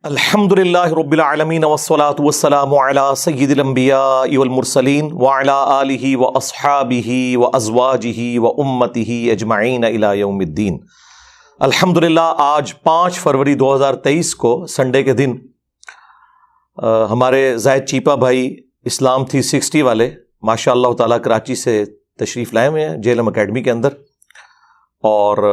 الحمدللہ رب العالمین والصلاة والسلام علی سید الانبیاء والمرسلین وعلی آلہ واصحابہ وازواجہ وامتہ اجمعین الی یوم الدین۔ الحمدللہ آج 5 فروری 2023 کو سنڈے کے دن ہمارے زاہد چیپا بھائی اسلام 360 والے ماشاء اللہ تعالیٰ کراچی سے تشریف لائے ہوئے ہیں جیلم اکیڈمی کے اندر، اور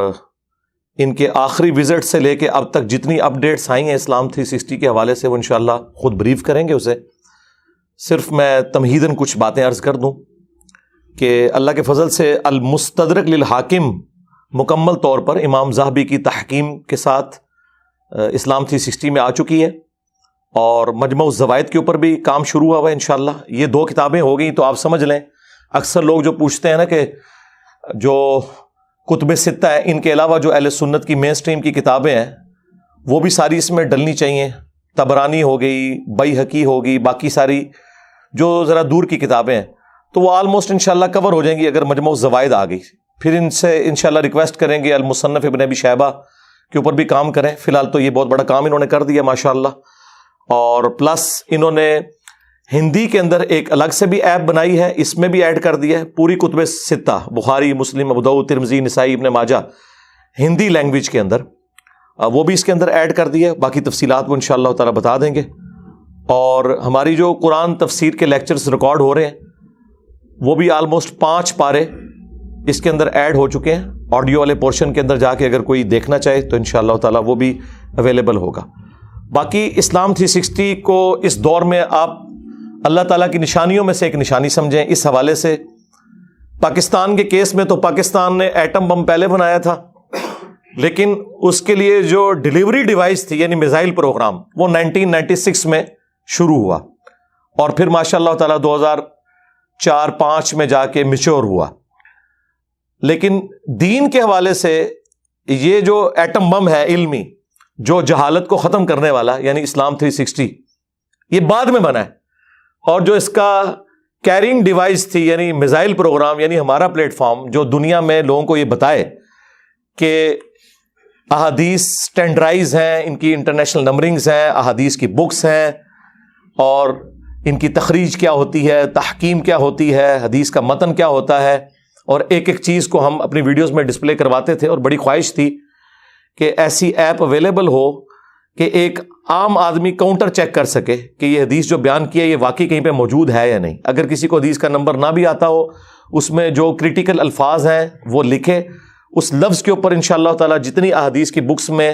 ان کے آخری وزٹ سے لے کے اب تک جتنی اپڈیٹس آئی ہیں اسلام 360 کے حوالے سے وہ انشاءاللہ خود بریف کریں گے اسے۔ صرف میں تمہیداً کچھ باتیں عرض کر دوں کہ اللہ کے فضل سے المستدرک للحاکم مکمل طور پر امام ذہبی کی تحکیم کے ساتھ اسلام 360 میں آ چکی ہے، اور مجمع الزوائد کے اوپر بھی کام شروع ہوا ہے انشاءاللہ۔ یہ 2 کتابیں ہو گئیں تو آپ سمجھ لیں، اکثر لوگ جو پوچھتے ہیں نا کہ جو کتب ستہ ہے ان کے علاوہ جو اہل سنت کی مین سٹریم کی کتابیں ہیں وہ بھی ساری اس میں ڈلنی چاہیے۔ طبرانی ہو گئی، بیہقی ہوگی، باقی ساری جو ذرا دور کی کتابیں ہیں تو وہ آلموسٹ انشاءاللہ کور ہو جائیں گی اگر مجمع الزوائد آ گئی۔ پھر ان سے انشاءاللہ ریکویسٹ کریں گے المصنف ابن ابی شیبہ کے اوپر بھی کام کریں۔ فی الحال تو یہ بہت بڑا کام انہوں نے کر دیا ماشاءاللہ، اور پلس انہوں نے ہندی کے اندر ایک الگ سے بھی ایپ بنائی ہے، اس میں بھی ایڈ کر دیا ہے پوری کتب ستہ بخاری، مسلم، ابو داؤد، ترمذی، نسائی، ابن ماجہ ہندی لینگویج کے اندر، وہ بھی اس کے اندر ایڈ کر دیا ہے۔ باقی تفصیلات وہ انشاءاللہ تعالی بتا دیں گے۔ اور ہماری جو قرآن تفسیر کے لیکچرز ریکارڈ ہو رہے ہیں وہ بھی آلموسٹ 5 پارے اس کے اندر ایڈ ہو چکے ہیں۔ آڈیو والے پورشن کے اندر جا کے اگر کوئی دیکھنا چاہے تو انشاءاللہ تعالی وہ بھی اویلیبل ہوگا۔ باقی اسلام 360 کو اس دور میں آپ اللہ تعالیٰ کی نشانیوں میں سے ایک نشانی سمجھیں۔ اس حوالے سے پاکستان کے کیس میں تو پاکستان نے ایٹم بم پہلے بنایا تھا، لیکن اس کے لیے جو ڈیلیوری ڈیوائس تھی یعنی میزائل پروگرام وہ 1996 میں شروع ہوا، اور پھر ماشاء اللہ تعالیٰ 2004-05 میں جا کے میچور ہوا۔ لیکن دین کے حوالے سے یہ جو ایٹم بم ہے علمی، جو جہالت کو ختم کرنے والا یعنی اسلام 360، یہ بعد میں بنا ہے، اور جو اس کا کیرنگ ڈیوائس تھی یعنی میزائل پروگرام، یعنی ہمارا پلیٹ فارم جو دنیا میں لوگوں کو یہ بتائے کہ احادیث سٹینڈرائز ہیں، ان کی انٹرنیشنل نمبرنگز ہیں، احادیث کی بکس ہیں، اور ان کی تخریج کیا ہوتی ہے، تحکیم کیا ہوتی ہے، حدیث کا متن کیا ہوتا ہے، اور ایک ایک چیز کو ہم اپنی ویڈیوز میں ڈسپلے کرواتے تھے۔ اور بڑی خواہش تھی کہ ایسی ایپ اویلیبل ہو کہ ایک عام آدمی کاؤنٹر چیک کر سکے کہ یہ حدیث جو بیان کی ہے یہ واقعی کہیں پہ موجود ہے یا نہیں۔ اگر کسی کو حدیث کا نمبر نہ بھی آتا ہو، اس میں جو کریٹیکل الفاظ ہیں وہ لکھے، اس لفظ کے اوپر انشاءاللہ تعالی جتنی احادیث کی بکس میں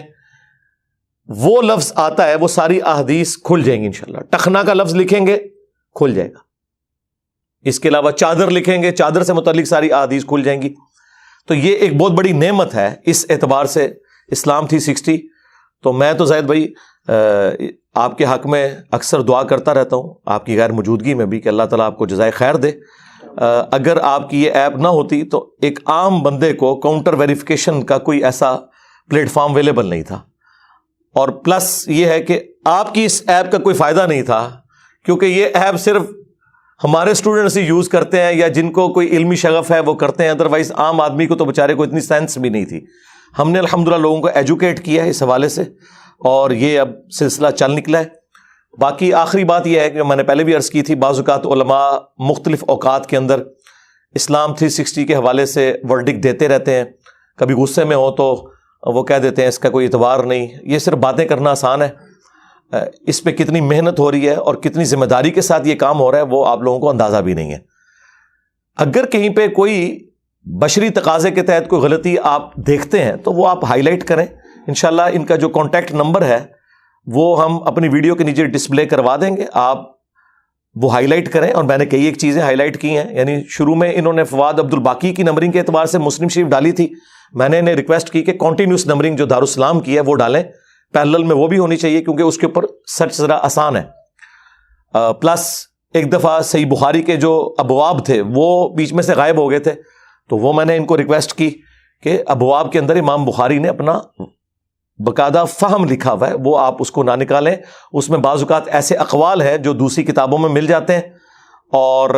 وہ لفظ آتا ہے وہ ساری احادیث کھل جائیں گی انشاءاللہ۔ ٹخنا کا لفظ لکھیں گے کھل جائے گا، اس کے علاوہ چادر لکھیں گے، چادر سے متعلق ساری احادیث کھل جائیں گی۔ تو یہ ایک بہت بڑی نعمت ہے اس اعتبار سے اسلام 360۔ تو میں تو زاہد بھائی آپ کے حق میں اکثر دعا کرتا رہتا ہوں، آپ کی غیر موجودگی میں بھی، کہ اللہ تعالیٰ آپ کو جزائے خیر دے۔ اگر آپ کی یہ ایپ نہ ہوتی تو ایک عام بندے کو کاؤنٹر ویریفیکیشن کا کوئی ایسا پلیٹ فارم اویلیبل نہیں تھا، اور پلس یہ ہے کہ آپ کی اس ایپ کا کوئی فائدہ نہیں تھا، کیونکہ یہ ایپ صرف ہمارے اسٹوڈنٹس ہی یوز کرتے ہیں یا جن کو کوئی علمی شغف ہے وہ کرتے ہیں، ادروائز عام آدمی کو تو بیچارے کو اتنی سینس بھی نہیں تھی۔ ہم نے الحمدللہ لوگوں کو ایجوکیٹ کیا ہے اس حوالے سے، اور یہ اب سلسلہ چل نکلا ہے۔ باقی آخری بات یہ ہے کہ میں نے پہلے بھی عرض کی تھی، بعض اوقات علماء مختلف اوقات کے اندر اسلام 360 کے حوالے سے ورڈکٹ دیتے رہتے ہیں، کبھی غصے میں ہو تو وہ کہہ دیتے ہیں اس کا کوئی اعتبار نہیں۔ یہ صرف باتیں کرنا آسان ہے، اس پہ کتنی محنت ہو رہی ہے اور کتنی ذمہ داری کے ساتھ یہ کام ہو رہا ہے وہ آپ لوگوں کو اندازہ بھی نہیں ہے۔ اگر کہیں پہ کوئی بشری تقاضے کے تحت کوئی غلطی آپ دیکھتے ہیں تو وہ آپ ہائی لائٹ کریں انشاءاللہ۔ ان کا جو کانٹیکٹ نمبر ہے وہ ہم اپنی ویڈیو کے نیچے ڈسپلے کروا دیں گے، آپ وہ ہائی لائٹ کریں۔ اور میں نے کئی ایک چیزیں ہائی لائٹ کی ہیں، یعنی شروع میں انہوں نے فواد عبد الباقی کی نمبرنگ کے اعتبار سے مسلم شریف ڈالی تھی، میں نے انہیں ریکویسٹ کی کہ کنٹینیوس نمبرنگ جو دارالسلام کی ہے وہ ڈالیں، پیرلل میں وہ بھی ہونی چاہیے کیونکہ اس کے اوپر سرچ ذرا آسان ہے۔ پلس ایک دفعہ صحیح بخاری کے جو ابواب تھے وہ بیچ میں سے غائب ہو گئے تھے، تو وہ میں نے ان کو ریکویسٹ کی کہ ابواب کے اندر امام بخاری نے اپنا باقاعدہ فہم لکھا ہوا ہے، وہ آپ اس کو نہ نکالیں۔ اس میں بعض اوقات ایسے اقوال ہیں جو دوسری کتابوں میں مل جاتے ہیں اور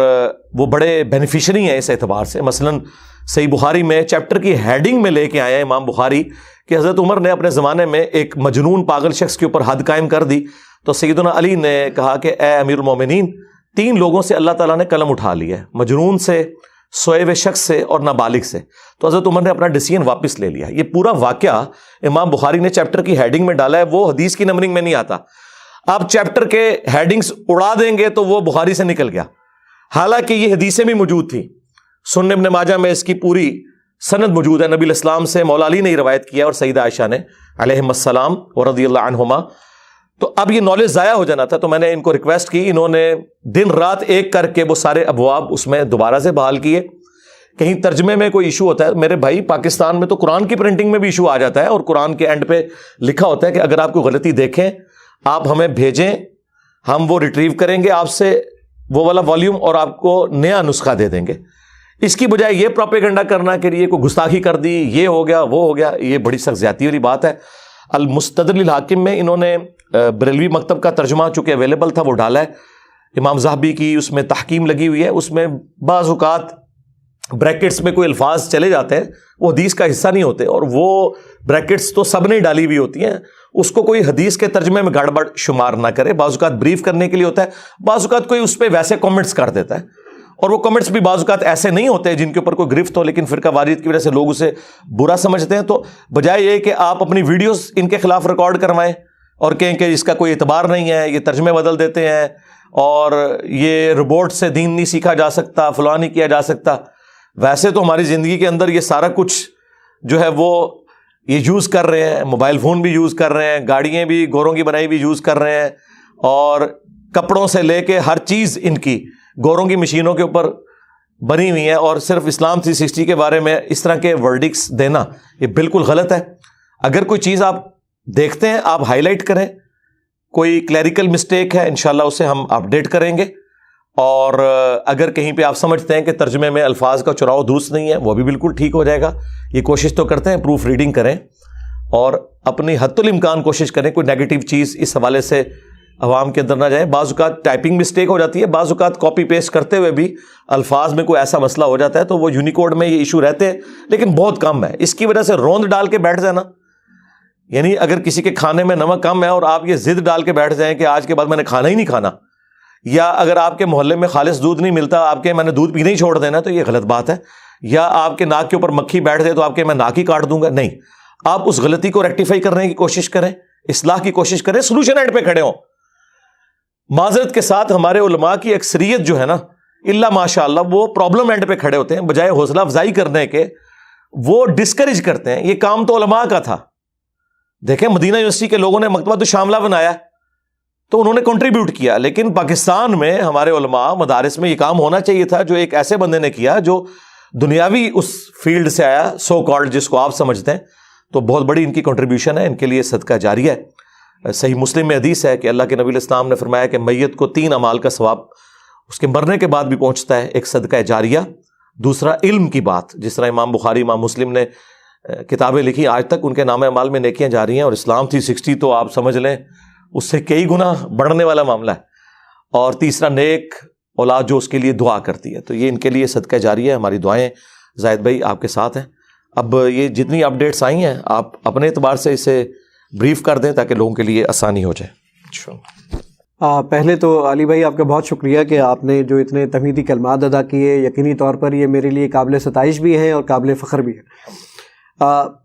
وہ بڑے بینیفیشری ہیں اس اعتبار سے۔ مثلاً صحیح بخاری میں چیپٹر کی ہیڈنگ میں لے کے آیا امام بخاری کہ حضرت عمر نے اپنے زمانے میں ایک مجنون پاگل شخص کے اوپر حد قائم کر دی، تو سیدنا علی نے کہا کہ اے امیر المومنین، 3 لوگوں سے اللہ تعالیٰ نے قلم اٹھا لیا ہے، مجنون سے، سوئے ہوئے شخص سے اور نابالغ سے۔ تو حضرت عمر نے اپنا ڈیسیژن واپس لے لیا۔ یہ پورا واقعہ امام بخاری نے چیپٹر کی ہیڈنگ میں ڈالا ہے، وہ حدیث کی نمبرنگ میں نہیں آتا۔ آپ چیپٹر کے ہیڈنگز اڑا دیں گے تو وہ بخاری سے نکل گیا، حالانکہ یہ حدیثیں بھی موجود تھیں۔ سنن ابن ماجہ میں اس کی پوری سند موجود ہے، نبی الاسلام سے مولا علی نے ہی روایت کیا اور سیدہ عائشہ نے علیہم السلام ورضی اللہ عنہما۔ تو اب یہ نالج ضائع ہو جانا تھا، تو میں نے ان کو ریکویسٹ کی، انہوں نے دن رات ایک کر کے وہ سارے ابواب اس میں دوبارہ سے بحال کیے۔ کہیں ترجمے میں کوئی ایشو ہوتا ہے، میرے بھائی پاکستان میں تو قرآن کی پرنٹنگ میں بھی ایشو آ جاتا ہے، اور قرآن کے اینڈ پہ لکھا ہوتا ہے کہ اگر آپ کو غلطی دیکھیں آپ ہمیں بھیجیں، ہم وہ ریٹریو کریں گے آپ سے وہ والا والیوم اور آپ کو نیا نسخہ دے دیں گے۔ اس کی بجائے یہ پروپیگنڈا کرنا کہ یہ کوئی گستاخی کر دی، یہ ہو گیا وہ ہو گیا، یہ بڑی سخت زیادتی والی بات ہے۔ المستدرک للحاکم میں انہوں نے بریلوی مکتب کا ترجمہ چونکہ اویلیبل تھا وہ ڈالا ہے، امام ذہبی کی اس میں تحکیم لگی ہوئی ہے، اس میں بعض اوقات بریکٹس میں کوئی الفاظ چلے جاتے ہیں وہ حدیث کا حصہ نہیں ہوتے، اور وہ بریکٹس تو سب نے ڈالی ہوئی ہوتی ہیں، اس کو کوئی حدیث کے ترجمے میں گڑبڑ شمار نہ کرے۔ بعض اوقات بریف کرنے کے لیے ہوتا ہے، بعض اوقات کوئی اس پہ ویسے کامنٹس کر دیتا ہے، اور وہ کامنٹس بھی بعض اوقات ایسے نہیں ہوتے جن کے اوپر کوئی گرفت ہو، لیکن فرقہ واریت کی وجہ سے لوگ اسے برا سمجھتے ہیں۔ تو بجائے یہ کہ آپ اپنی ویڈیوز ان کے خلاف ریکارڈ کروائیں اور کہیں کہ اس کا کوئی اعتبار نہیں ہے، یہ ترجمے بدل دیتے ہیں، اور یہ روبوٹ سے دین نہیں سیکھا جا سکتا، فلاں نہیں کیا جا سکتا۔ ویسے تو ہماری زندگی کے اندر یہ سارا کچھ جو ہے وہ یہ یوز کر رہے ہیں، موبائل فون بھی یوز کر رہے ہیں، گاڑیاں بھی گوروں کی بنائی بھی یوز کر رہے ہیں، اور کپڑوں سے لے کے ہر چیز ان کی گوروں کی مشینوں کے اوپر بنی ہوئی ہے۔ اور صرف اسلام 360 کے بارے میں اس طرح کے ورڈکس دینا یہ بالکل غلط ہے۔ اگر کوئی چیز آپ دیکھتے ہیں آپ ہائی لائٹ کریں، کوئی کلیریکل مسٹیک ہے انشاءاللہ اسے ہم اپڈیٹ کریں گے، اور اگر کہیں پہ آپ سمجھتے ہیں کہ ترجمے میں الفاظ کا چراؤ درست نہیں ہے وہ بھی بالکل ٹھیک ہو جائے گا۔ یہ کوشش تو کرتے ہیں پروف ریڈنگ کریں، اور اپنی حد الامکان کوشش کریں کوئی نیگیٹو چیز اس حوالے سے عوام کے اندر نہ جائے۔ بعض اوقات ٹائپنگ مسٹیک ہو جاتی ہے، بعض اوقات کاپی پیسٹ کرتے ہوئے بھی الفاظ میں کوئی ایسا مسئلہ ہو جاتا ہے، تو وہ یونیکوڈ میں یہ ایشو رہتے ہیں، لیکن بہت کم ہے۔ اس کی وجہ سے روند ڈال کے بیٹھ جانا، یعنی اگر کسی کے کھانے میں نمک کم ہے اور آپ یہ ضد ڈال کے بیٹھ جائیں کہ آج کے بعد میں نے کھانا ہی نہیں کھانا، یا اگر آپ کے محلے میں خالص دودھ نہیں ملتا آپ کے میں نے دودھ پینا ہی چھوڑ دینا، تو یہ غلط بات ہے۔ یا آپ کے ناک کے اوپر مکھی بیٹھ جائے تو آپ کے میں ناک ہی کاٹ دوں گا، نہیں، آپ اس غلطی کو ریکٹیفائی کرنے کی کوشش کریں، اصلاح کی کوشش کریں، سلوشن اینڈ پہ کھڑے ہوں۔ معذرت کے ساتھ ہمارے علماء کی اکثریت جو ہے نا، اللہ ماشاء اللہ، وہ پرابلم اینڈ پہ کھڑے ہوتے ہیں، بجائے حوصلہ افزائی کرنے کے وہ ڈسکریج کرتے ہیں۔ یہ کام تو علماء کا تھا۔ دیکھیں مدینہ یونیورسٹی کے لوگوں نے مکتبۃ الشاملہ بنایا تو انہوں نے کنٹریبیوٹ کیا، لیکن پاکستان میں ہمارے علماء مدارس میں یہ کام ہونا چاہیے تھا جو ایک ایسے بندے نے کیا جو دنیاوی اس فیلڈ سے آیا، سو کالڈ جس کو آپ سمجھتے ہیں، تو بہت بڑی ان کی کنٹریبیوشن ہے، ان کے لیے صدقہ جاریہ ہے۔ صحیح مسلم میں حدیث ہے کہ اللہ کے نبی علیہ السلام نے فرمایا کہ میت کو 3 اعمال کا ثواب اس کے مرنے کے بعد بھی پہنچتا ہے، ایک صدقہ جاریہ، دوسرا علم کی بات، جس طرح امام بخاری امام مسلم نے کتابیں لکھی آج تک ان کے نام اعمال میں نیکیاں جاری ہیں، اور اسلام 360 تو آپ سمجھ لیں اس سے کئی گنا بڑھنے والا معاملہ ہے۔ اور تیسرا نیک اولاد جو اس کے لیے دعا کرتی ہے، تو یہ ان کے لیے صدقہ جاریہ ہے۔ ہماری دعائیں زاہد بھائی آپ کے ساتھ ہیں۔ اب یہ جتنی اپڈیٹس آئی ہیں آپ اپنے اعتبار سے اسے بریف کر دیں تاکہ لوگوں کے لیے آسانی ہو جائے۔ پہلے تو علی بھائی آپ کا بہت شکریہ کہ آپ نے جو اتنے تمہیدی کلمات ادا کیے، یقینی طور پر یہ میرے لیے قابل ستائش بھی ہیں اور قابل فخر بھی ہے۔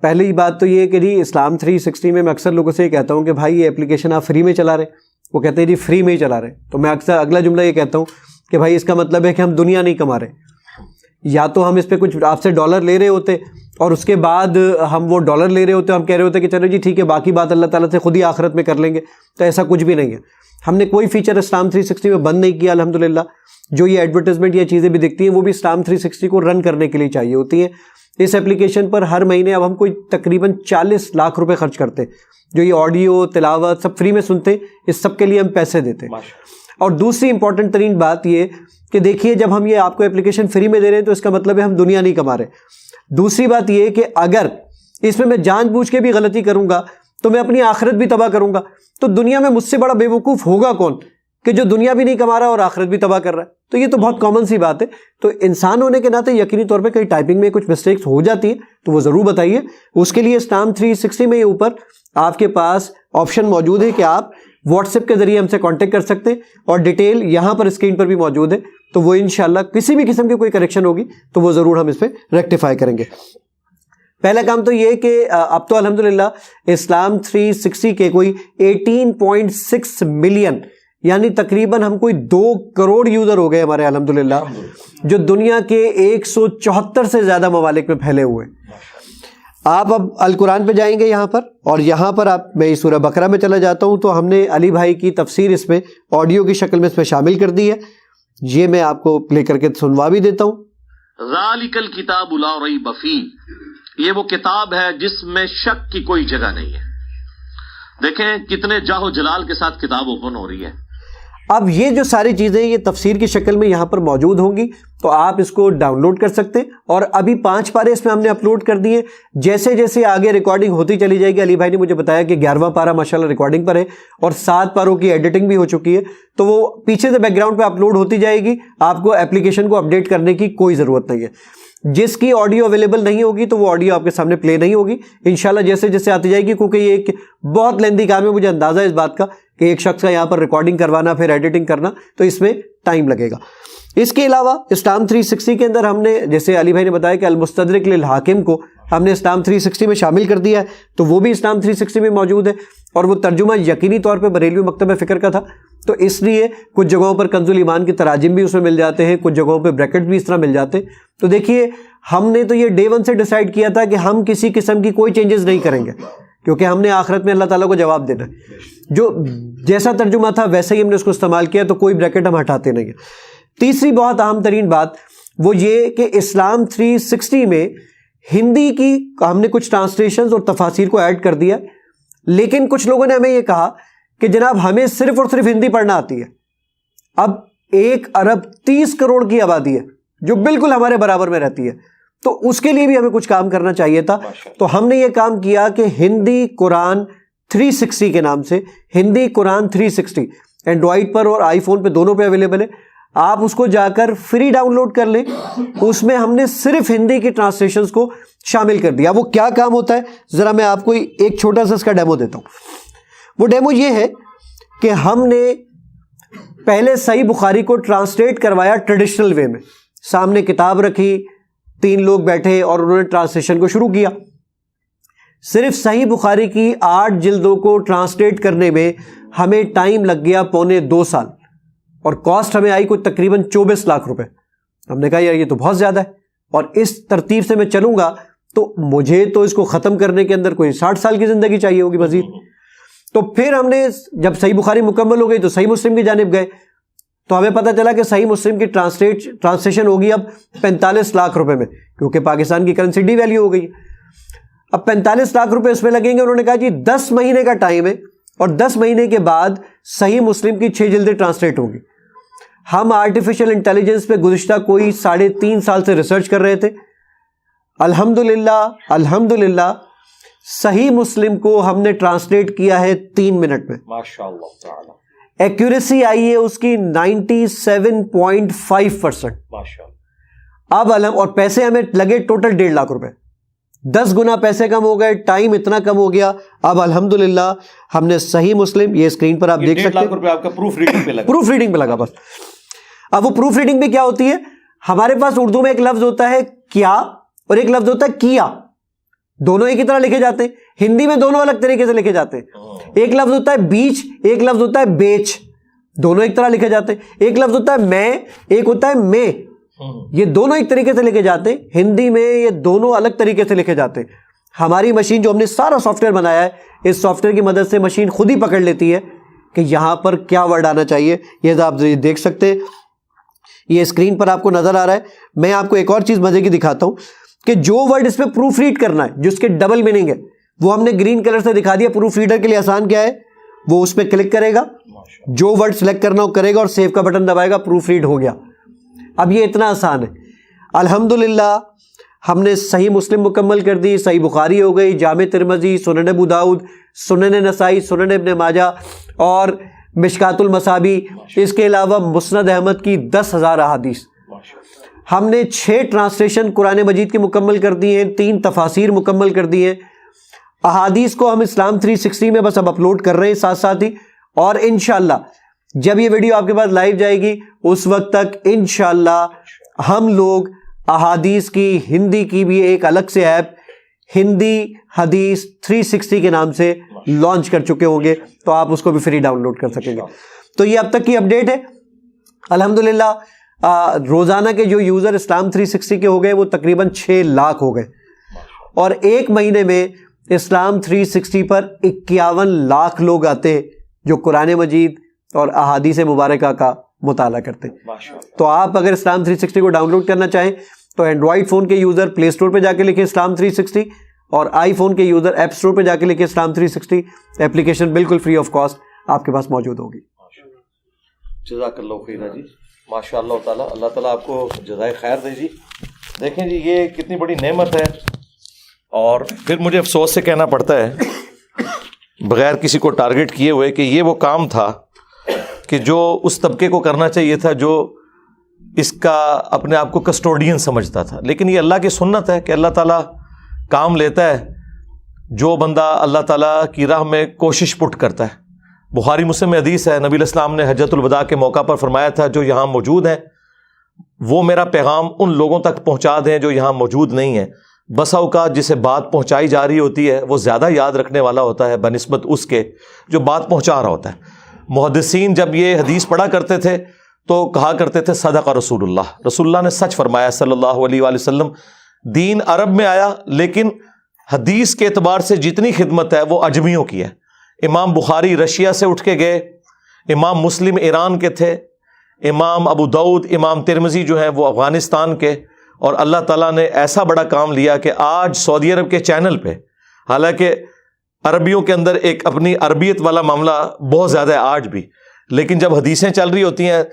پہلی بات تو یہ کہ جی اسلام 360 میں اکثر لوگوں سے یہ کہتا ہوں کہ بھائی یہ اپلیکیشن آپ فری میں چلا رہے ہیں، وہ کہتے ہیں جی فری میں ہی چلا رہے ہیں، تو میں اکثر اگلا جملہ یہ کہتا ہوں کہ بھائی اس کا مطلب ہے کہ ہم دنیا نہیں کما رہے، یا تو ہم اس پہ کچھ آپ سے ڈالر لے رہے ہوتے اور اس کے بعد ہم وہ ڈالر لے رہے ہوتے، ہم کہہ رہے ہوتے کہ چلو جی ٹھیک ہے باقی بات اللہ تعالیٰ سے خود ہی آخرت میں کر لیں گے، تو ایسا کچھ بھی نہیں ہے۔ ہم نے کوئی فیچر اسلام 360 میں بند نہیں کیا الحمدللہ۔ جو یہ ایڈورٹائزمنٹ یا چیزیں بھی دکھتی ہیں وہ بھی اسلام 360 کو رن کرنے کے لیے چاہیے ہوتی ہیں۔ اس ایپلیکیشن پر ہر مہینے اب ہم کوئی تقریباً 40 لاکھ روپے خرچ کرتے ہیں، جو یہ آڈیو تلاوت سب فری میں سنتے ہیں، اس سب کے لیے ہم پیسے دیتے ہیں۔ اور دوسری امپورٹنٹ ترین بات یہ کہ دیکھیے جب ہم یہ آپ کو ایپلیکیشن فری میں دے رہے ہیں تو اس کا مطلب ہے ہم دنیا نہیں کما رہے۔ دوسری بات یہ کہ اگر اس میں جان بوجھ کے بھی غلطی کروں گا تو میں اپنی آخرت بھی تباہ کروں گا، تو دنیا میں مجھ سے بڑا بے وقوف ہوگا کون کہ جو دنیا بھی نہیں کما رہا اور آخرت بھی تباہ کر رہا ہے. تو یہ تو بہت کامن سی بات ہے. تو انسان ہونے کے ناطے یقینی طور پہ کہیں ٹائپنگ میں کچھ مسٹیکس ہو جاتی ہیں تو وہ ضرور بتائیے. اس کے لیے اسٹامپ 360 میں اوپر آپ کے پاس آپشن موجود ہے کہ آپ واٹس ایپ کے ذریعے ہم سے کانٹیکٹ کر سکتے ہیں, اور ڈیٹیل یہاں پر اسکرین پر بھی موجود ہے. تو وہ انشاءاللہ کسی بھی قسم کی کوئی کریکشن ہوگی تو وہ ضرور ہم اس پہ ریکٹیفائی کریں گے. پہلا کام تو یہ کہ اب تو الحمدللہ اسلام 360 کے کوئی 18.6 ملین یعنی تقریباً ہم کوئی 2 کروڑ یوزر ہو گئے ہمارے الحمدللہ, جو دنیا کے 174 سے زیادہ ممالک میں پھیلے ہوئے. آپ اب القرآن پہ جائیں گے یہاں پر, اور یہاں پر آپ میں سورہ بقرہ میں چلا جاتا ہوں تو ہم نے علی بھائی کی تفسیر اس میں آڈیو کی شکل میں اس میں شامل کر دی ہے. یہ میں آپ کو پلے کر کے سنوا بھی دیتا ہوں. ذالک الکتاب لا ریب فیہ, یہ وہ کتاب ہے جس میں شک کی کوئی جگہ نہیں ہے. دیکھیں کتنے جاہ و جلال کے ساتھ کتاب اوپن ہو رہی ہے. اب یہ جو ساری چیزیں یہ تفسیر کی شکل میں یہاں پر موجود ہوں گی تو آپ اس کو ڈاؤن لوڈ کر سکتے ہیں. اور ابھی 5 پارے اس میں ہم نے اپلوڈ کر دیے. جیسے جیسے آگے ریکارڈنگ ہوتی چلی جائے گی, علی بھائی نے مجھے بتایا کہ 11واں پارا ماشاءاللہ ریکارڈنگ پر ہے اور 7 پاروں کی ایڈیٹنگ بھی ہو چکی ہے, تو وہ پیچھے سے بیک گراؤنڈ پہ اپلوڈ ہوتی جائے گی. آپ کو اپلیکیشن کو اپڈیٹ کرنے کی کوئی ضرورت نہیں ہے. جس کی آڈیو اویلیبل نہیں ہوگی تو وہ آڈیو آپ کے سامنے پلے نہیں ہوگی انشاءاللہ جیسے جیسے آتی جائے گی, کیونکہ یہ ایک بہت لیندی کام ہے. مجھے اندازہ ہے اس بات کا کہ ایک شخص کا یہاں پر ریکارڈنگ کروانا پھر ایڈیٹنگ کرنا تو اس میں ٹائم لگے گا. اس کے علاوہ اسٹامپ 360 کے اندر ہم نے جیسے علی بھائی نے بتایا کہ المستدرک للحاکم کو ہم نے اسٹامپ 360 میں شامل کر دیا ہے, تو وہ بھی اسٹامپ 360 میں موجود ہے. اور وہ ترجمہ یقینی طور پہ بریلوی مکتبہ فکر کا تھا, تو اس لیے کچھ جگہوں پر کنز الایمان کے تراجم بھی اس میں مل جاتے ہیں, کچھ جگہوں پہ بریکٹ بھی اس طرح مل جاتے ہیں. تو دیکھیے ہم نے تو یہ ڈے 1 سے ڈیسائیڈ کیا تھا کہ ہم کسی قسم کی کوئی چینجز نہیں کریں گے, کیونکہ ہم نے آخرت میں اللہ تعالیٰ کو جواب دینا ہے. جو جیسا ترجمہ تھا ویسے ہی ہم نے اس کو استعمال کیا, تو کوئی بریکٹ ہم ہٹاتے نہیں ہیں. تیسری بہت اہم ترین بات وہ یہ کہ اسلام 360 میں ہندی کی ہم نے کچھ ٹرانسلیشنز اور تفاسیر کو ایڈ کر دیا, لیکن کچھ لوگوں نے ہمیں یہ کہا کہ جناب ہمیں صرف اور صرف ہندی پڑھنا آتی ہے. اب 1 ارب 30 کروڑ کی آبادی ہے جو بالکل ہمارے برابر میں رہتی ہے, تو اس کے لیے بھی ہمیں کچھ کام کرنا چاہیے تھا. تو ہم نے یہ کام کیا کہ ہندی قرآن 360 کے نام سے, ہندی قرآن 360 اینڈرائڈ پر اور آئی فون پہ دونوں پہ اویلیبل ہے. آپ اس کو جا کر فری ڈاؤن لوڈ کر لیں. اس میں ہم نے صرف ہندی کی ٹرانسلیشنز کو شامل کر دیا. وہ کیا کام ہوتا ہے ذرا میں آپ کو ایک چھوٹا سا اس کا ڈیمو دیتا ہوں. وہ ڈیمو یہ ہے کہ ہم نے پہلے صحیح بخاری کو ٹرانسلیٹ کروایا ٹریڈیشنل وے میں, سامنے کتاب رکھی, 3 لوگ بیٹھے اور انہوں نے ٹرانسلیشن کو شروع کیا. صرف صحیح بخاری کی 8 جلدوں کو ٹرانسلیٹ کرنے میں ہمیں ٹائم لگ گیا 2.25 سال, اور کاسٹ ہمیں آئی کوئی تقریباً 24 لاکھ روپے. ہم نے کہا یار یہ تو بہت زیادہ ہے, اور اس ترتیب سے میں چلوں گا تو مجھے تو اس کو ختم کرنے کے اندر کوئی 60 سال کی زندگی چاہیے ہوگی مزید. تو پھر ہم نے جب صحیح بخاری مکمل ہو گئی تو صحیح مسلم کی جانب گئے, تو ہمیں پتہ چلا کہ صحیح مسلم کی ٹرانسلیشن ہوگی اب 45 لاکھ روپے میں, کیونکہ پاکستان کی کرنسی ڈی ویلیو ہو گئی. اب 45 لاکھ روپے اس میں لگیں گے. انہوں نے کہا جی 10 مہینے کا ٹائم ہے, اور 10 مہینے کے بعد صحیح مسلم کی 6 جلدیں ٹرانسلیٹ ہوں گی. ہم آرٹیفیشل انٹیلیجنس پہ گزشتہ کوئی 3.5 سال سے ریسرچ کر رہے تھے. الحمدللہ صحیح مسلم کو ہم نے ٹرانسلیٹ کیا ہے 3 منٹ میں. ماشاءاللہ تعالی. ایکوریسی آئی ہے اس کی 97.5%. ماشاءاللہ. اب اور پیسے ہمیں لگے ٹوٹل 1.5 لاکھ روپے. 10 گنا پیسے کم ہو گئے, ٹائم اتنا کم ہو گیا. اب الحمدللہ ہم نے صحیح مسلم, یہ اسکرین پر آپ دیکھ سکتے ہیں, 1.5 لاکھ روپے آپ کا پروف ریڈنگ پہ لگا. پروف ریڈنگ پہ لگا بس. اب وہ پروف ریڈنگ بھی کیا ہوتی ہے, ہمارے پاس اردو میں ایک لفظ ہوتا ہے کیا اور ایک لفظ ہوتا ہے کیا, دونوں ایک ہی طرح لکھے جاتے ہیں. ہندی میں دونوں الگ طریقے سے لکھے جاتے ہیں. ایک لفظ ہوتا ہے بیچ, ایک لفظ ہوتا ہے بیچ, دونوں ایک طرح لکھے جاتے ہیں. ایک لفظ ہوتا ہے میں, ایک ہوتا ہے میں, یہ دونوں ایک طریقے سے لکھے جاتے ہیں. ہندی میں یہ دونوں الگ طریقے سے لکھے جاتے ہیں. ہماری مشین جو ہم نے سارا سافٹ ویئر بنایا ہے, اس سافٹ ویئر کی مدد سے مشین خود ہی پکڑ لیتی ہے کہ یہاں پر کیا ورڈ آنا چاہیے. یہ آپ دیکھ سکتے ہیں, یہ اسکرین پر آپ کو نظر آ رہا ہے. میں آپ کو ایک اور چیز مزے کی دکھاتا ہوں کہ جو ورڈ اس پہ پروف ریڈ کرنا ہے, جو اس کے ڈبل میننگ ہے, وہ ہم نے گرین کلر سے دکھا دیا. پروف ریڈر کے لیے آسان کیا ہے, وہ اس پہ کلک کرے گا, جو ورڈ سلیکٹ کرنا ہو کرے گا اور سیو کا بٹن دبائے گا, پروف ریڈ ہو گیا. اب یہ اتنا آسان ہے. الحمدللہ ہم نے صحیح مسلم مکمل کر دی, صحیح بخاری ہو گئی, جامع ترمذی, سنن ابو داؤد, سنن نسائی, سنن ابن ماجہ, اور مشکات المصابی، اس کے علاوہ مسند احمد کی 10,000 احادیث. ہم نے 6 ٹرانسلیشن قرآن مجید کی مکمل کر دی ہیں، 3 تفاسیر مکمل کر دی ہیں. احادیث کو ہم اسلام 360 میں بس اب اپلوڈ کر رہے ہیں ساتھ ساتھ ہی، اور انشاءاللہ جب یہ ویڈیو آپ کے پاس لائیو جائے گی اس وقت تک انشاءاللہ ہم لوگ احادیث کی ہندی کی بھی ایک الگ سے ایپ ہندی حدیث 360 کے نام سے لانچ کر چکے ہوں گے، تو آپ اس کو بھی فری ڈاؤن لوڈ کر سکیں گے. تو یہ اب تک کی اپڈیٹ ہے. الحمدللہ روزانہ کے جو یوزر اسلام 360 کے ہو گئے وہ تقریباً 6 لاکھ ہو گئے، اور ایک مہینے میں اسلام 360 پر 51 لاکھ لوگ آتے ہیں جو قرآن مجید اور احادیث مبارکہ کا مطالعہ کرتے ہیں. تو آپ اگر اسلام 360 کو ڈاؤن لوڈ کرنا چاہیں تو اینڈرائڈ فون کے یوزر پلے اسٹور پہ جا کے لکھیں اسلام 360، اور آئی فون کے یوزر ایپ اسٹور پہ جا کے لکھیں اسلام 360. اپلیکیشن بالکل فری آف کاسٹ آپ کے پاس موجود ہوگی. جزاک اللہ خیر جی، ماشاء اللہ تعالیٰ، اللہ تعالیٰ آپ کو جزائے خیر دے جی. دیکھیں جی یہ کتنی بڑی نعمت ہے، اور پھر مجھے افسوس سے کہنا پڑتا ہے بغیر کسی کو ٹارگٹ کیے ہوئے کہ یہ وہ کام تھا کہ جو اس طبقے کو کرنا چاہیے تھا جو اس کا اپنے آپ کو کسٹوڈین سمجھتا تھا. لیکن یہ اللہ کی سنت ہے کہ اللہ تعالیٰ کام لیتا ہے جو بندہ اللہ تعالیٰ کی راہ میں کوشش پٹ کرتا ہے. بخاری مسلم میں حدیث ہے، نبی علیہ السلام نے حجۃ الوداع کے موقع پر فرمایا تھا جو یہاں موجود ہیں وہ میرا پیغام ان لوگوں تک پہنچا دیں جو یہاں موجود نہیں ہیں. بسا اوقات جسے بات پہنچائی جا رہی ہوتی ہے وہ زیادہ یاد رکھنے والا ہوتا ہے بنسبت اس کے جو بات پہنچا رہا ہوتا ہے. محدثین جب یہ حدیث پڑھا کرتے تھے تو کہا کرتے تھے صدق رسول اللہ، رسول اللہ نے سچ فرمایا صلی اللہ علیہ وآلہ وسلم. دین عرب میں آیا لیکن حدیث کے اعتبار سے جتنی خدمت ہے وہ اجمیوں کی ہے. امام بخاری رشیا سے اٹھ کے گئے، امام مسلم ایران کے تھے، امام ابو داؤد، امام ترمذی جو ہیں وہ افغانستان کے، اور اللہ تعالیٰ نے ایسا بڑا کام لیا کہ آج سعودی عرب کے چینل پہ، حالانکہ عربیوں کے اندر ایک اپنی عربیت والا معاملہ بہت زیادہ ہے آج بھی، لیکن جب حدیثیں چل رہی ہوتی ہیں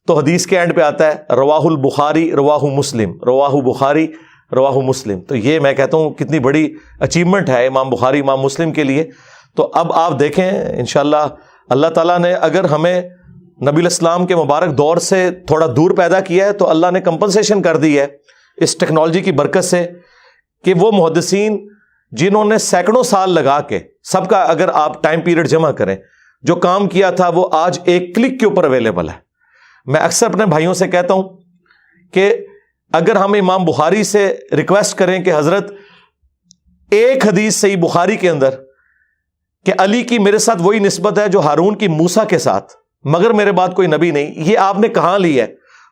تو حدیث کے اینڈ پہ آتا ہے رواہ البخاری رواہ مسلم، رواہ بخاری رواہ مسلم. تو یہ میں کہتا ہوں کتنی بڑی اچیومنٹ ہے امام بخاری امام مسلم کے لیے. تو اب آپ دیکھیں انشاءاللہ اللہ تعالیٰ نے اگر ہمیں نبی الاسلام کے مبارک دور سے تھوڑا دور پیدا کیا ہے تو اللہ نے کمپنسیشن کر دی ہے اس ٹیکنالوجی کی برکت سے کہ وہ محدثین جنہوں نے سینکڑوں سال لگا کے سب کا اگر آپ ٹائم پیریڈ جمع کریں جو کام کیا تھا وہ آج ایک کلک کے اوپر اویلیبل ہے. میں اکثر اپنے بھائیوں سے کہتا ہوں کہ اگر ہم امام بخاری سے ریکویسٹ کریں کہ حضرت ایک حدیث صحیح بخاری کے اندر کہ علی کی میرے ساتھ وہی نسبت ہے جو ہارون کی موسیٰ کے ساتھ، مگر میرے بعد کوئی نبی نہیں، یہ آپ نے کہاں لی ہے؟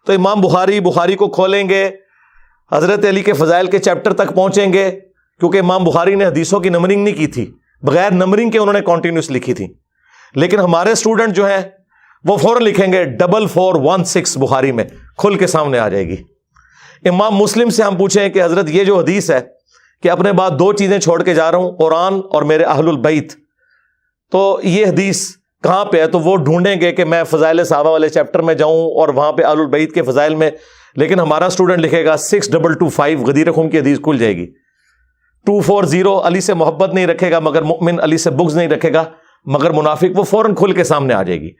تو امام بخاری کو کھولیں گے، حضرت علی کے فضائل کے چیپٹر تک پہنچیں گے، کیونکہ امام بخاری نے حدیثوں کی نمبرنگ نہیں کی تھی، بغیر نمبرنگ کے انہوں نے کنٹینیوس لکھی تھی. لیکن ہمارے اسٹوڈنٹ جو ہیں وہ فوراً لکھیں گے 4416 بخاری میں کھل کے سامنے آ جائے گی. امام مسلم سے ہم پوچھیں کہ حضرت یہ جو حدیث ہے کہ اپنے بعد 2 چیزیں چھوڑ کے جا رہا ہوں، قرآن اور میرے اہل البیت، تو یہ حدیث کہاں پہ ہے؟ تو وہ ڈھونڈیں گے کہ میں فضائل صحابہ والے چیپٹر میں جاؤں اور وہاں پہ اہل البیت کے فضائل میں. لیکن ہمارا اسٹوڈنٹ لکھے گا 6225 غدیر خم کی حدیث کھل جائے گی. 240 علی سے محبت نہیں رکھے گا مگر مؤمن، علی سے بغض نہیں رکھے گا مگر منافق، وہ فوراً کھل کے سامنے آ جائے گی.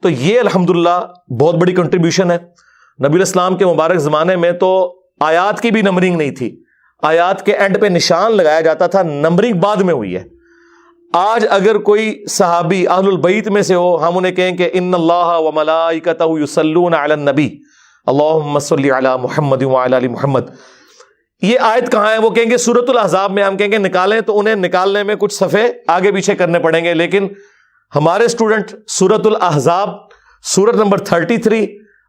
تو یہ الحمدللہ بہت بڑی کنٹریبیوشن ہے. نبی الاسلام کے مبارک زمانے میں تو آیات کی بھی نمبرنگ نہیں تھی، آیات کے اینڈ پہ نشان لگایا جاتا تھا، نمبرنگ بعد میں ہوئی ہے. آج اگر کوئی صحابی اہل البیت میں سے ہو، ہم انہیں کہیں کہ ان اللہ و ملائکتہ یصلون علی النبی اللہم صلی علی محمد وعلی آل محمد، یہ آیت کہاں ہے؟ وہ کہیں گے سورۃ الاحزاب میں. ہم کہیں گے نکالیں، تو انہیں نکالنے میں کچھ صفحے آگے پیچھے کرنے پڑیں گے. لیکن ہمارے اسٹوڈنٹ سورۃ الاحزاب سورت نمبر 33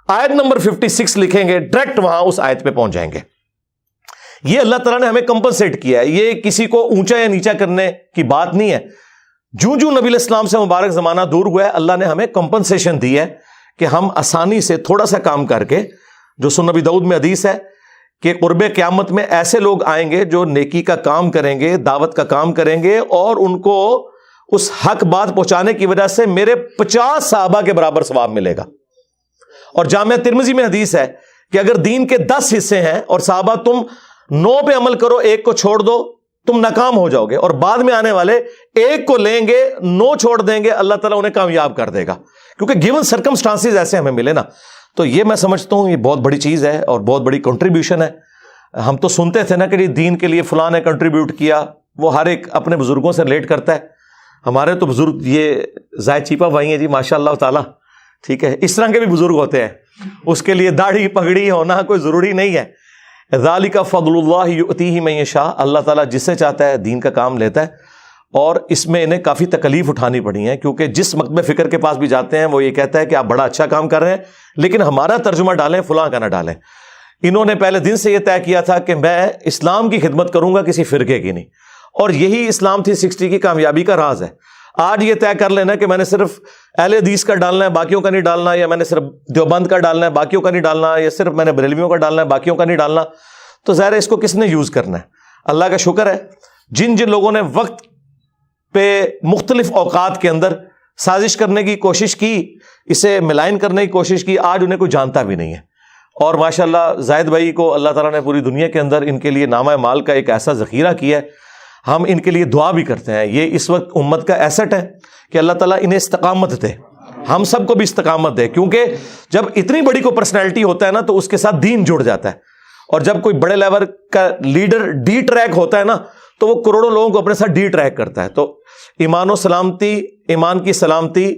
آیت نمبر 56 لکھیں گے، ڈائریکٹ وہاں اس آیت پہ پہنچ جائیں گے. یہ اللہ تعالیٰ نے ہمیں کمپنسیٹ کیا ہے، یہ کسی کو اونچا یا نیچا کرنے کی بات نہیں ہے. جو نبی الاسلام سے مبارک زمانہ دور ہوا ہے اللہ نے ہمیں کمپنسیشن دی ہے کہ ہم آسانی سے تھوڑا سا کام کر کے، جو سنن نبی داؤد میں حدیث ہے کہ قرب قیامت میں ایسے لوگ آئیں گے جو نیکی کا کام کریں گے، دعوت کا کام کریں گے، اور ان کو اس حق بات پہنچانے کی وجہ سے میرے 50 صحابہ کے برابر ثواب ملے گا. اور جامعہ ترمذی میں حدیث ہے کہ اگر دین کے 10 حصے ہیں اور صحابہ تم 9 پہ عمل کرو، 1 کو چھوڑ دو، تم ناکام ہو جاؤ گے، اور بعد میں آنے والے ایک کو لیں گے، 9 چھوڑ دیں گے، اللہ تعالیٰ انہیں کامیاب کر دے گا، کیونکہ گیون سرکمسٹانسز ایسے ہمیں ملے نا. تو یہ میں سمجھتا ہوں یہ بہت بڑی چیز ہے اور بہت بڑی کنٹریبیوشن ہے. ہم تو سنتے تھے نا کہ دین کے لیے فلاں نے کنٹریبیوٹ کیا، وہ ہر ایک اپنے بزرگوں سے ریلیٹ کرتا ہے. ہمارے تو بزرگ یہ زائد چیپا بھائی ہیں جی ماشاء اللہ تعالیٰ، ٹھیک ہے، اس طرح کے بھی بزرگ ہوتے ہیں، اس کے لیے داڑھی پگڑی ہونا کوئی ضروری نہیں ہے. ذالک فضل اللہ یؤتیہ من یشاء، اللہ تعالیٰ جس سے چاہتا ہے دین کا کام لیتا ہے. اور اس میں انہیں کافی تکلیف اٹھانی پڑی ہیں، کیونکہ جس مکتب فکر کے پاس بھی جاتے ہیں وہ یہ کہتا ہے کہ آپ بڑا اچھا کام کر رہے ہیں لیکن ہمارا ترجمہ ڈالیں، فلاں کا نہ ڈالیں. انہوں نے پہلے دن سے یہ طے کیا تھا کہ میں اسلام کی خدمت کروں گا، کسی فرقے کی نہیں، اور یہی اسلام 360 کی کامیابی کا راز ہے. آج یہ طے کر لینا کہ میں نے صرف اہل حدیث کا ڈالنا ہے باقیوں کا نہیں ڈالنا، یا میں نے صرف دیوبند کا ڈالنا ہے باقیوں کا نہیں ڈالنا، یا صرف میں نے بریلویوں کا ڈالنا ہے باقیوں کا نہیں ڈالنا، تو ظاہر ہے اس کو کس نے یوز کرنا ہے. اللہ کا شکر ہے جن لوگوں نے وقت پہ مختلف اوقات کے اندر سازش کرنے کی کوشش کی، اسے ملائن کرنے کی کوشش کی، آج انہیں کوئی جانتا بھی نہیں ہے. اور ماشاءاللہ زاہد بھائی کو اللہ تعالیٰ نے پوری دنیا کے اندر ان کے لیے نامہ مال کا ایک ایسا ذخیرہ کیا ہے. ہم ان کے لیے دعا بھی کرتے ہیں. یہ اس وقت امت کا ایسٹ ہے کہ اللہ تعالیٰ انہیں استقامت دے، ہم سب کو بھی استقامت دے، کیونکہ جب اتنی بڑی کوئی پرسنالٹی ہوتا ہے نا تو اس کے ساتھ دین جڑ جاتا ہے. اور جب کوئی بڑے لیول کا لیڈر ڈی ٹریک ہوتا ہے نا تو وہ کروڑوں لوگوں کو اپنے ساتھ ڈی ٹریک کرتا ہے. تو ایمان و سلامتی، ایمان کی سلامتی،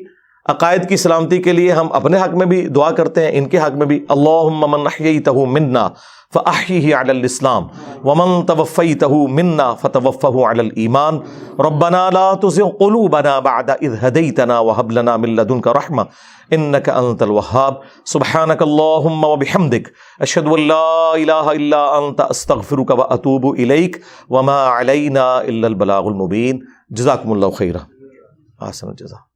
عقائد کی سلامتی کے لیے ہم اپنے حق میں بھی دعا کرتے ہیں، ان کے حق میں بھی. اللہم من احییتہ منا فاحیہ علی الاسلام ومن توفیتہ منا فتوفہ علی الایمان. ربنا لا تزغ قلوبنا بعد اذ ہدیتنا وہب لنا من لدنک رحمہ انک انت الوہاب. سبحانک اللہم وبحمدک اشہد ان لا الہ الا انت استغفرک واتوب الیک وما علینا الا البلاغ المبین. جزاکم اللہ خیرا. احسن الجزاء.